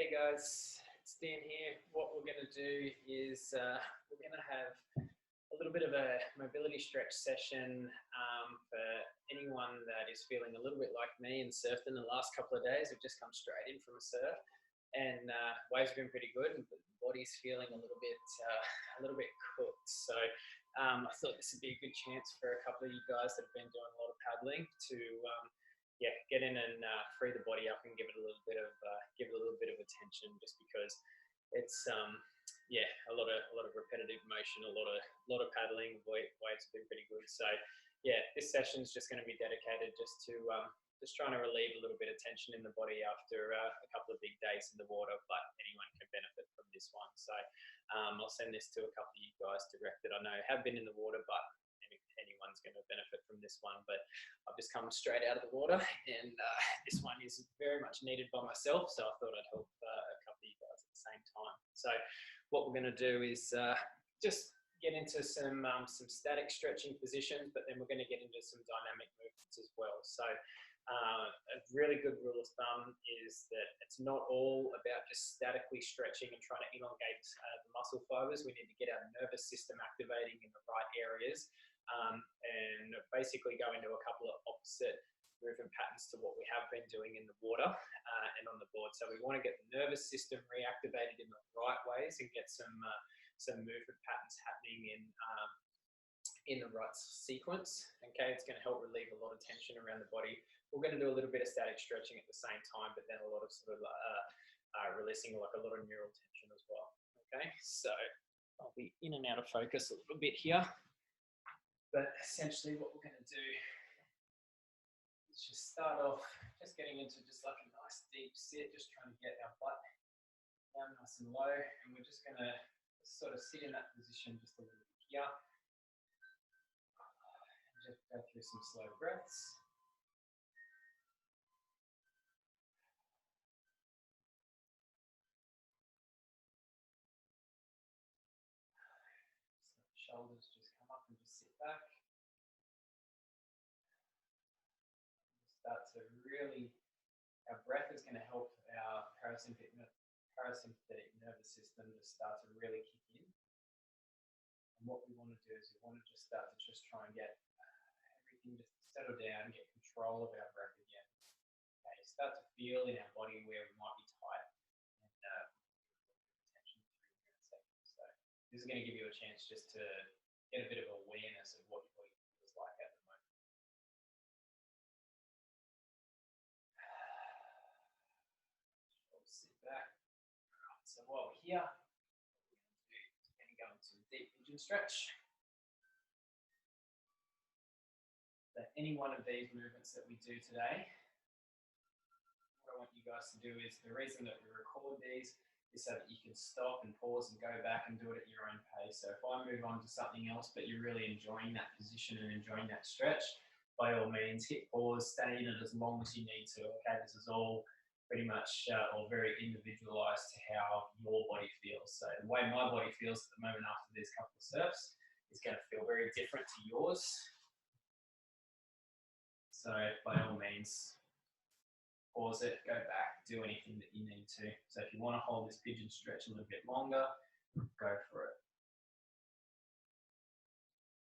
Hey guys, it's Dan here. What we're going to do is we're going to have a little bit of a mobility stretch session for anyone that is feeling a little bit like me and surfed in the last couple of days. We've just come straight in from a surf and waves have been pretty good, but the body's feeling a little bit cooked. So I thought this would be a good chance for a couple of you guys that have been doing a lot of paddling to get in and free the body up and give it a little bit of attention, just because it's a lot of repetitive motion, a lot of paddling. Waves have been pretty good. So yeah, this session is just going to be dedicated just to just trying to relieve a little bit of tension in the body after a couple of big days in the water, but anyone can benefit from this one. So I'll send this to a couple of you guys direct that I know have been in the water, but anyone's going to benefit from this one. But I've just come straight out of the water, and this one is very much needed by myself, so I thought I'd help a couple of you guys at the same time. So what we're going to do is just get into some static stretching positions, but then we're going to get into some dynamic movements as well. So a really good rule of thumb is that it's not all about just statically stretching and trying to elongate the muscle fibers. We need to get our nervous system activating in the right areas, and basically go into a couple of opposite movement patterns to what we have been doing in the water and on the board. So we want to get the nervous system reactivated in the right ways and get some movement patterns happening in the right sequence. Okay, it's going to help relieve a lot of tension around the body. We're going to do a little bit of static stretching at the same time, but then a lot of releasing like a lot of neural tension as well. Okay, so I'll be in and out of focus a little bit here. But essentially what we're going to do is just start off just getting into just like a nice deep sit, just trying to get our butt down nice and low. And we're just going to sort of sit in that position just a little bit here. And just go through some slow breaths. So the shoulders just come up and just sit back. Start to really, our breath is going to help our parasympathetic nervous system to start to really kick in. And what we want to do is we want to just start to just try and get everything just settle down and get control of our breath again. Okay, start to feel in our body where we might be tight and attention through in a second. So this is going to give you a chance just to get a bit of awareness of what your body feels like at the moment. Sit back. Right, so while we're here, we're going to go into a deep pigeon stretch. So any one of these movements that we do today, what I want you guys to do is, the reason that we record these is so that you can stop and pause and go back and do it at your own pace. So if I move on to something else, but you're really enjoying that position and enjoying that stretch, by all means, hit pause, stay in it as long as you need to. Okay, this is all pretty much or very individualized to how your body feels. So the way my body feels at the moment after these couple of surfs is going to feel very different to yours. So by all means, pause it, go back, do anything that you need to. So if you want to hold this pigeon stretch a little bit longer, go for it.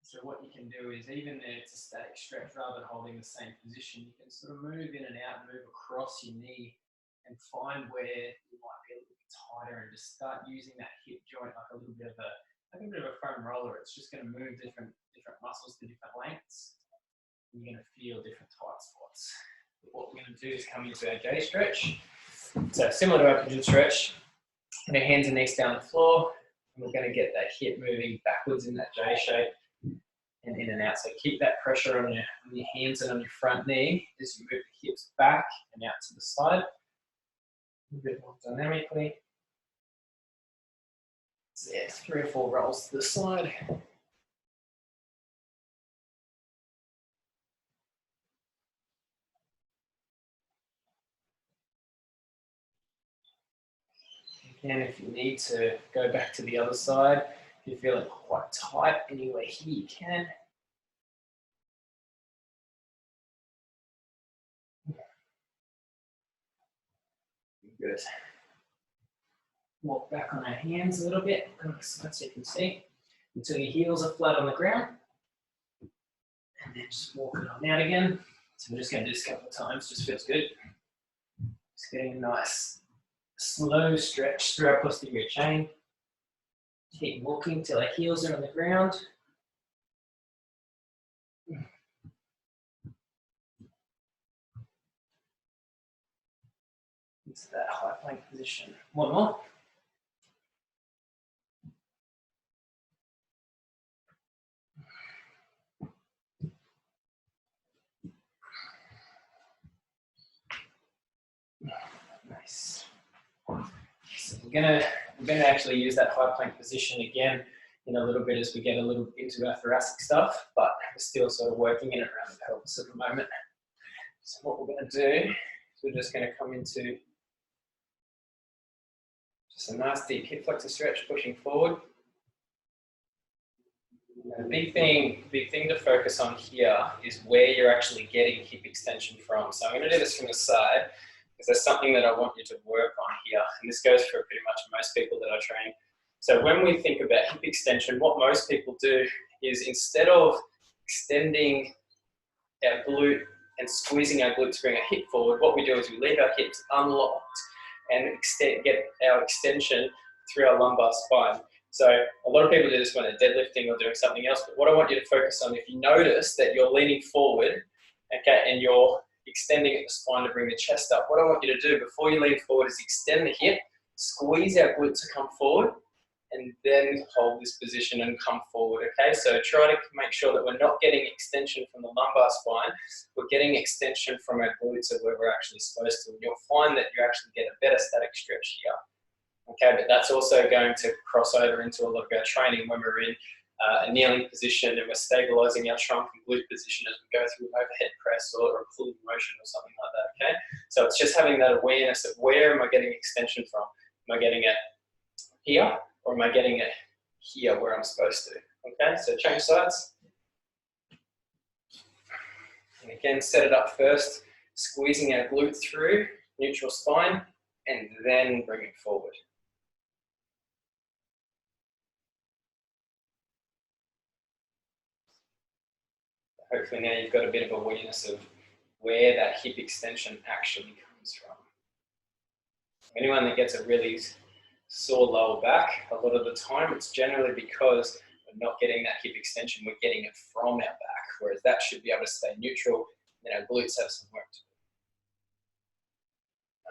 So what you can do is, even though it's a static stretch, rather than holding the same position, you can sort of move in and out, move across your knee and find where you might be a little bit tighter, and just start using that hip joint like a little bit of a foam roller. It's just going to move different muscles to different lengths. And you're going to feel different tight spots. But what we're going to do is come into our J stretch. So similar to our pigeon stretch, and our hands and knees down the floor, and we're going to get that hip moving backwards in that J shape and in and out. So keep that pressure on your hands and on your front knee as you move the hips back and out to the side. A bit more dynamically. So yeah, 3 or 4 rolls to the side. Again, if you need to go back to the other side, if you're feeling quite tight anywhere here, you can. Good. walk back on our hands a little bit, so you can see, until your heels are flat on the ground. And then just walk it on out again. So we're just going to do this a couple of times, just feels good. Just getting a nice slow stretch through our posterior chain. Keep walking till our heels are on the ground. Into that high plank position. One more. Nice. So we're gonna actually use that high plank position again in a little bit as we get a little into our thoracic stuff, but we're still sort of working in it around the pelvis at the moment. So what we're going to do is we're just going to come into just a nice deep hip flexor stretch, pushing forward. And the big thing to focus on here is where you're actually getting hip extension from. So I'm going to do this from the side, because there's something that I want you to work on here. And this goes for pretty much most people that I train. So when we think about hip extension, what most people do is instead of extending our glute and squeezing our glute to bring our hip forward, what we do is we leave our hips unlocked and get our extension through our lumbar spine. So a lot of people do this when they're deadlifting or doing something else, but what I want you to focus on, if you notice that you're leaning forward, okay, and you're extending at the spine to bring the chest up, what I want you to do before you lean forward is extend the hip, squeeze our glute to come forward, and then hold this position and come forward, okay? So try to make sure that we're not getting extension from the lumbar spine, we're getting extension from our glutes of where we're actually supposed to. And you'll find that you actually get a better static stretch here, okay? But that's also going to cross over into a lot of our training when we're in a kneeling position and we're stabilizing our trunk and glute position as we go through an overhead press or a pulling motion or something like that, okay? So it's just having that awareness of where am I getting extension from? Am I getting it here? Or am I getting it here where I'm supposed to? Okay, so change sides. And again, set it up first, squeezing our glute through, neutral spine, and then bring it forward. Hopefully now you've got a bit of awareness of where that hip extension actually comes from. Anyone that gets a really sore lower back, a lot of the time it's generally because we're not getting that hip extension, we're getting it from our back, whereas that should be able to stay neutral and our glutes have some work to do.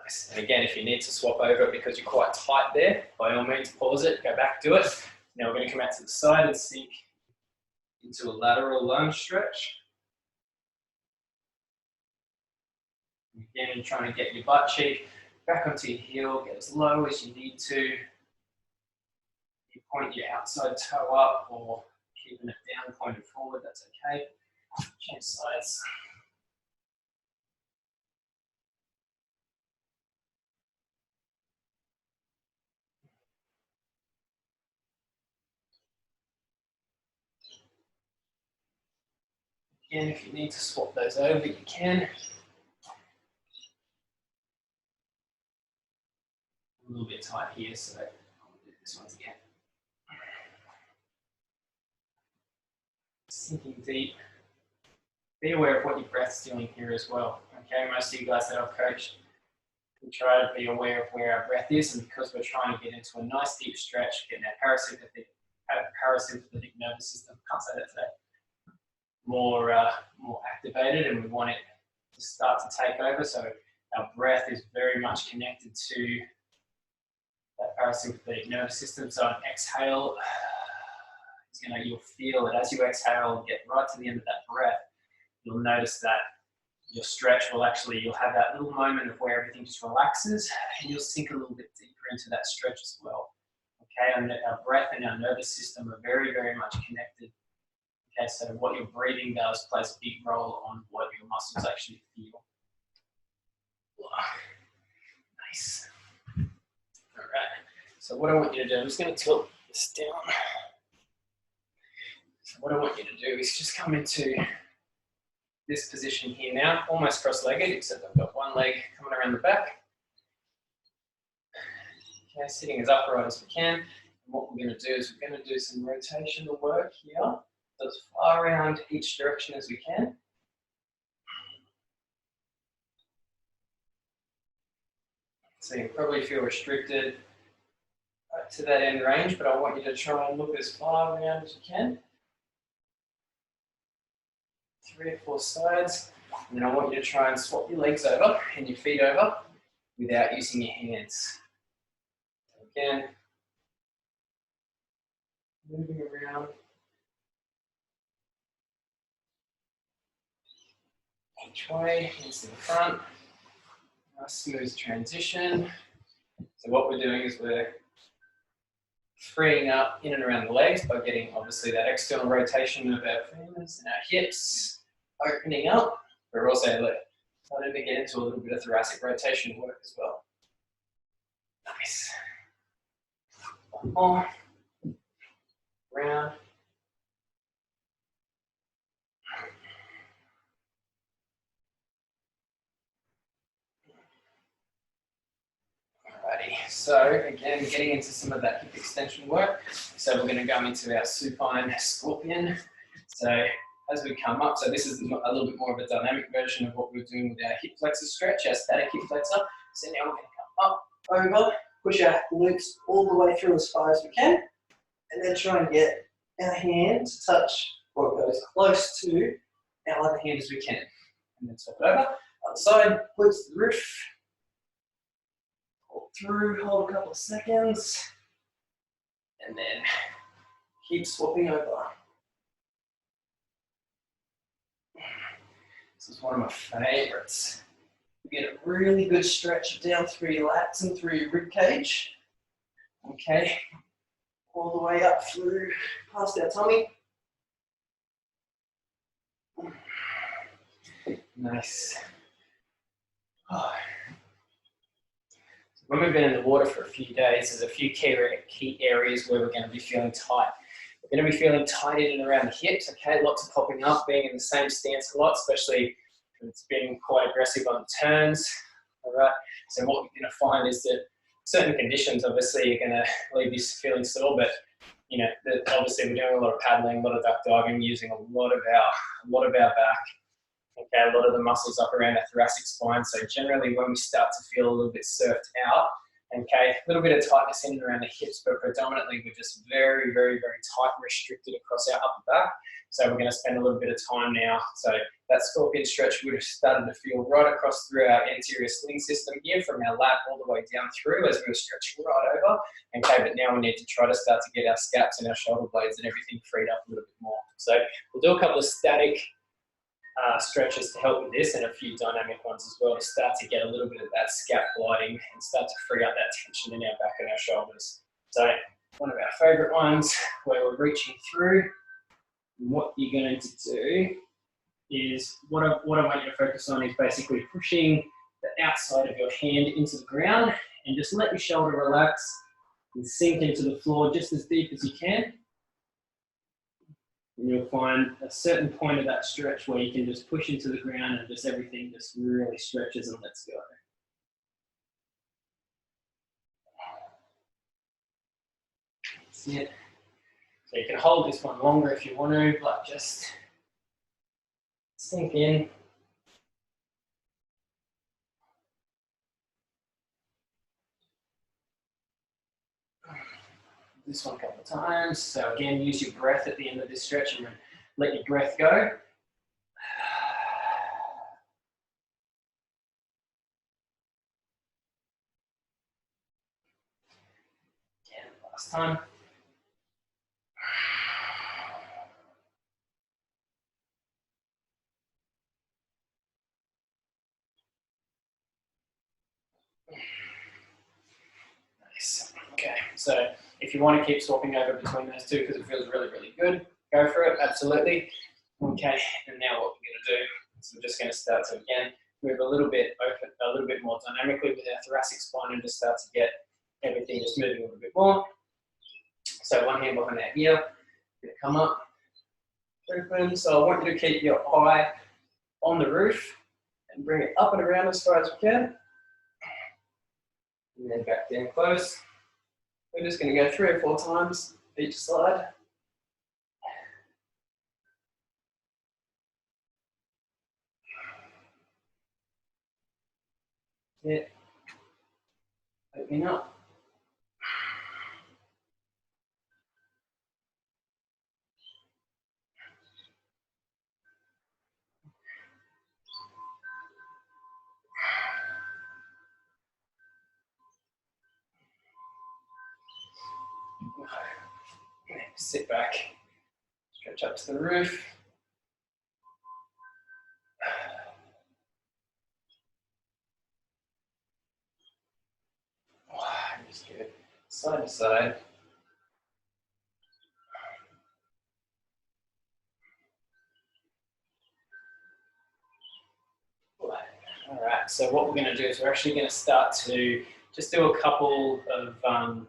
Nice. And again, if you need to swap over because you're quite tight there, by all means pause it, go back to it. Now we're going to come out to the side and sink into a lateral lunge stretch. Again, you're trying to get your butt cheek back onto your heel, get as low as you need to. You point your outside toe up or keeping it down, pointed forward, that's okay. Change sides. Again, if you need to swap those over, you can. A little bit tight here, so I'll do this once again. Sinking deep. Be aware of what your breath's doing here as well. Okay, most of you guys that I've coached, we try to be aware of where our breath is, and because we're trying to get into a nice deep stretch, getting our parasympathetic nervous system, can't say that today, more activated, and we want it to start to take over. So our breath is very much connected to that parasympathetic nervous system. So an exhale, you'll feel it as you exhale, get right to the end of that breath. You'll notice that your stretch will you'll have that little moment of where everything just relaxes, and you'll sink a little bit deeper into that stretch as well. Okay, and our breath and our nervous system are very, very much connected. Okay, so what your breathing does plays a big role on what your muscles actually feel. Nice. All right, so what I want you to do, I'm just going to tilt this down. So what I want you to do is just come into this position here now, almost cross-legged, except I've got one leg coming around the back. Okay, sitting as upright as we can. And what we're going to do is we're going to do some rotational work here, as far around each direction as we can. So you probably feel restricted to that end range, but I want you to try and look as far around as you can. 3 or 4 sides. And then I want you to try and swap your legs over and your feet over without using your hands. Again, moving around. Each way, hands to the front. Nice smooth transition. So what we're doing is we're freeing up in and around the legs by getting obviously that external rotation of our femurs and our hips opening up. We're also starting to get into a little bit of thoracic rotation work as well. Nice. One more. Round. Alrighty, so again, getting into some of that hip extension work. So we're going to go into our supine scorpion. So as we come up, so this is a little bit more of a dynamic version of what we're doing with our hip flexor stretch, our static hip flexor. So now we're going to come up, over, push our glutes all the way through as far as we can, and then try and get our hand to touch or go as close to our other hand as we can. And then swap it over, other side, glutes to the roof. Through, hold a couple of seconds, and then keep swapping over. This is one of my favourites. You get a really good stretch down through your lats and through your rib cage. Okay, all the way up through past our tummy. Nice. Oh. When we've been in the water for a few days, there's a few key areas where we're going to be feeling tight. We're going to be feeling tight in and around the hips, okay? Lots of popping up, being in the same stance a lot, especially when it's being quite aggressive on turns, all right? So what we're going to find is that certain conditions, obviously, are going to leave you feeling sore, but, you know, obviously we're doing a lot of paddling, a lot of duck diving, using a lot of our back. Okay, a lot of the muscles up around our thoracic spine. So generally when we start to feel a little bit surfed out, okay, a little bit of tightness in and around the hips, but predominantly we're just very, very, very tight and restricted across our upper back. So we're going to spend a little bit of time now. So that scorpion stretch would have started to feel right across through our anterior sling system here, from our lat all the way down through as we were stretching right over. Okay, but now we need to try to start to get our scaps and our shoulder blades and everything freed up a little bit more. So we'll do a couple of static stretches to help with this, and a few dynamic ones as well to start to get a little bit of that scap gliding and start to free up that tension in our back and our shoulders. So one of our favourite ones where we're reaching through. What you're going to do is, what I want you to focus on is basically pushing the outside of your hand into the ground and just let your shoulder relax and sink into the floor just as deep as you can. And you'll find a certain point of that stretch where you can just push into the ground and just everything just really stretches and lets go. That's it. So you can hold this one longer if you want to, but just sink in. This one a couple of times. So again, use your breath at the end of this stretch and let your breath go. Again, last time. Nice. Okay, so if you want to keep swapping over between those two because it feels really, really good, go for it, absolutely. Okay, and now what we're going to do is we're just going to start to, again, move a little bit open, a little bit more dynamically with our thoracic spine and just start to get everything just moving a little bit more. So one hand behind our ear, going to come up, open. So I want you to keep your eye on the roof and bring it up and around as far as we can. And then back down close. We're just going to go 3 or 4 times each side. Yeah. Opening up. Sit back, stretch up to the roof. Just go side to side. All right, so what we're going to do is we're actually going to start to just do a couple of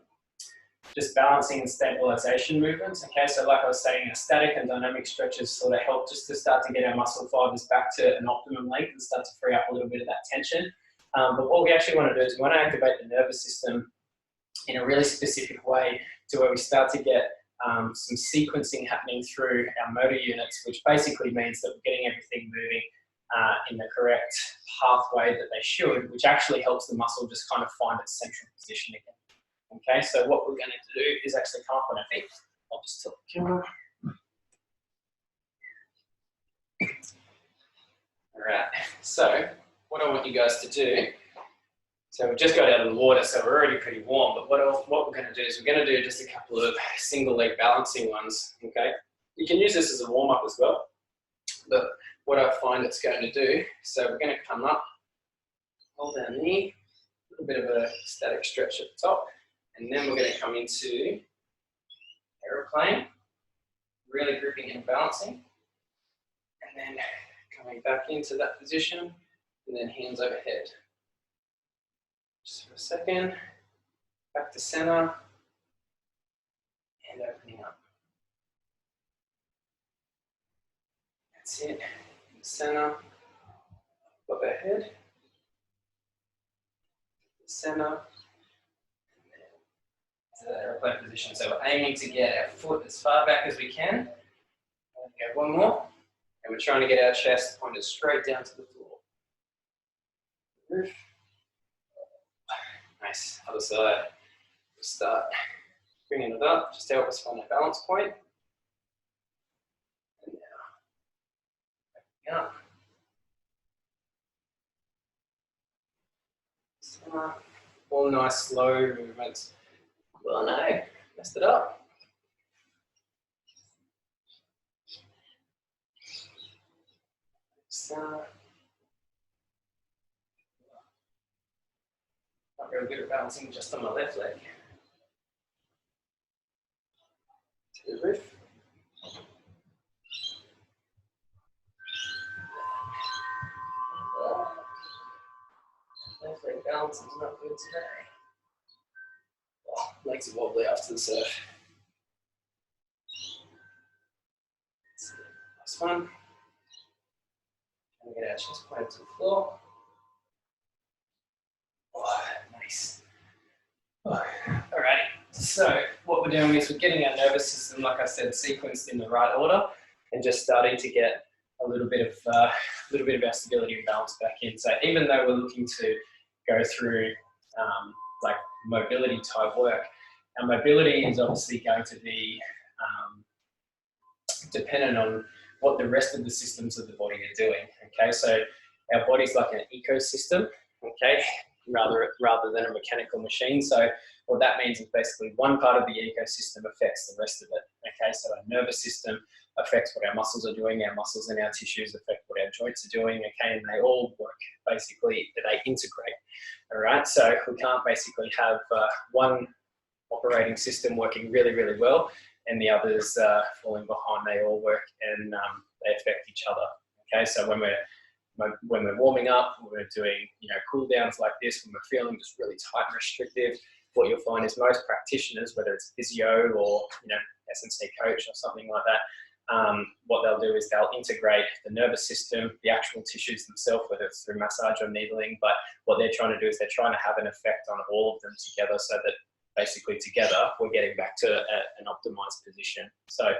just balancing and stabilization movements. Okay, so like I was saying, static and dynamic stretches sort of help just to start to get our muscle fibers back to an optimum length and start to free up a little bit of that tension. But what we actually want to do is we want to activate the nervous system in a really specific way to where we start to get some sequencing happening through our motor units, which basically means that we're getting everything moving in the correct pathway that they should, which actually helps the muscle just kind of find its central position again. Okay, so what we're going to do is actually come up on our feet. I'll just tilt the camera. All right, so what I want you guys to do, so we've just got out of the water, so we're already pretty warm, but what we're going to do is we're going to do just a couple of single leg balancing ones, okay? You can use this as a warm up as well, but what I find it's going to do, so we're going to come up, hold our knee, a little bit of a static stretch at the top, and then we're going to come into aeroplane, really gripping and balancing, and then coming back into that position, and then hands overhead. Just for a second, back to center, and opening up. That's it, in the center, above our head, center, to that aeroplane position. So we're aiming to get our foot as far back as we can. Okay, one more. And we're trying to get our chest pointed straight down to the floor. Roof. Nice. Other side. We'll start bringing it up just to help us find a balance point. And now, up. All nice slow movements. Well, no, messed it up. Not very good at balancing just on my left leg. To the roof. Left leg balance is not good today. Oh, legs are wobbly after the surf. Last one. And we get our chest pointed to the floor. Oh, nice. Oh, alrighty. So what we're doing is we're getting our nervous system, like I said, sequenced in the right order, and just starting to get a little bit of our stability and balance back in. So even though we're looking to go through like mobility type work, our mobility is obviously going to be dependent on what the rest of the systems of the body are doing. Okay, so our body's like an ecosystem. Okay, rather than a mechanical machine. So what that means is basically one part of the ecosystem affects the rest of it. Okay, so our nervous system affects what our muscles are doing, our muscles and our tissues affect what our joints are doing, okay, and they all work, basically, they integrate, all right? So we can't basically have one operating system working really, really well and the others falling behind. They all work and they affect each other, okay? So when we're warming up, we're doing, cool downs like this, when we're feeling just really tight and restrictive, what you'll find is most practitioners, whether it's physio or, S&C coach or something like that, what they'll do is they'll integrate the nervous system, the actual tissues themselves, whether it's through massage or needling, but what they're trying to do is they're trying to have an effect on all of them together so that basically together, we're getting back to an optimized position. So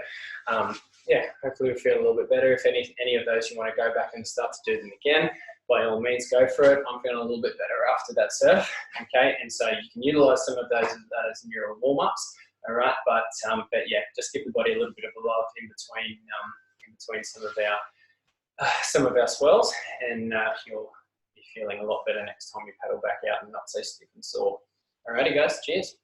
yeah, hopefully we feel a little bit better. If any of those you want to go back and start to do them again, by all means go for it. I'm feeling a little bit better after that surf, okay? And so you can utilize some of those as your warm-ups, all right? But yeah, just give the body a little bit of a love in between some of our swells, and you'll be feeling a lot better next time you paddle back out and not so stiff and sore. Alrighty guys, cheers.